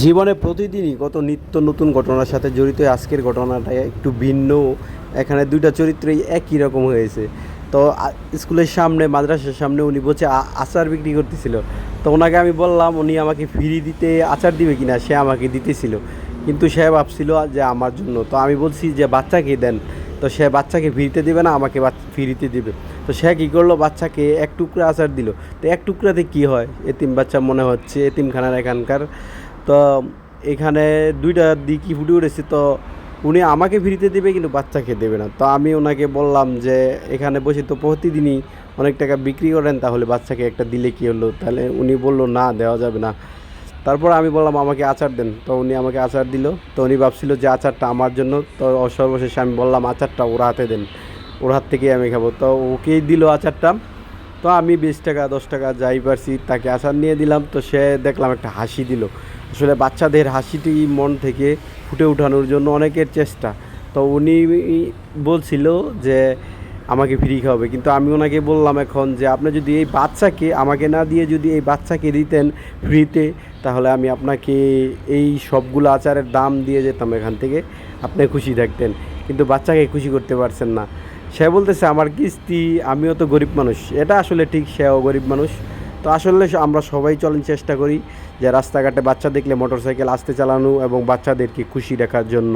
জীবনে প্রতিদিনই কত নিত্য নতুন ঘটনার সাথে জড়িত আজকের ঘটনাটা একটু ভিন্ন। এখানে দুইটা চরিত্রই একই রকম হয়েছে। তো স্কুলের সামনে মাদ্রাসার সামনে উনি বসে আচার বিক্রি করতেছিল। তো ওনাকে আমি বললাম উনি আমাকে ফ্রি দিতে আচার দিবে কিনা, সে আমাকে দিতেছিল, কিন্তু সে ভাবছিল যে আমার জন্য। তো আমি বলছি যে বাচ্চাকে দেন। তো সে বাচ্চাকে ফ্রিতে দেবে না, আমাকে ফ্রিতে দিবে। তো সে কী করলো, বাচ্চাকে এক টুকরা আচার দিল। তো এক টুকরাতে কী হয়, এতিম বাচ্চা মনে হচ্ছে, এতিমখানার এখানকার। তো এখানে দুইটা দিকই ফুটে উঠেছে। তো উনি আমাকে ফ্রিতে দেবে কিন্তু বাচ্চাকে দেবে না। তো আমি ওনাকে বললাম যে এখানে বসে তো প্রতিদিনই অনেক টাকা বিক্রি করেন, তাহলে বাচ্চাকে একটা দিলে কী হলো। তাহলে উনি বললো না, দেওয়া যাবে না। তারপর আমি বললাম আমাকে আচার দেন। তো উনি আমাকে আচার দিল। তো উনি ভাবছিল যে আচারটা আমার জন্য। তো সর্বশেষে আমি বললাম আচারটা ওর হাতে দেন, ওর হাত থেকেই আমি খাবো। তো ওকেই দিল আচারটা। তো আমি 20 টাকা 10 টাকা যাই পারছি তাকে আচার নিয়ে দিলাম। তো সে দেখলাম একটা হাসি দিল। আসলে বাচ্চাদের হাসিটি মন থেকে ফুটে ওঠানোর জন্য অনেকের চেষ্টা। তো উনি বলছিল যে আমাকে ফ্রি খাওয়াবে, কিন্তু আমি ওনাকে বললাম এখন যে আপনি যদি এই বাচ্চাকে আমাকে না দিয়ে যদি এই বাচ্চাকে দিতেন ফ্রিতে, তাহলে আমি আপনাকে এই সবগুলো আচারের দাম দিয়ে যেতাম এখান থেকে, আপনি খুশি থাকতেন। কিন্তু বাচ্চাকে খুশি করতে পারছেন না। সে বলতেছে আমার কিস্তি, আমিও তো গরিব মানুষ। এটা আসলে ঠিক, সেও গরিব মানুষ। তো আসলে আমরা সবাই চলেন চেষ্টা করি যে রাস্তাঘাটে বাচ্চা দেখলে মোটরসাইকেল আস্তে চালানো এবং বাচ্চাদেরকে খুশি রাখার জন্য।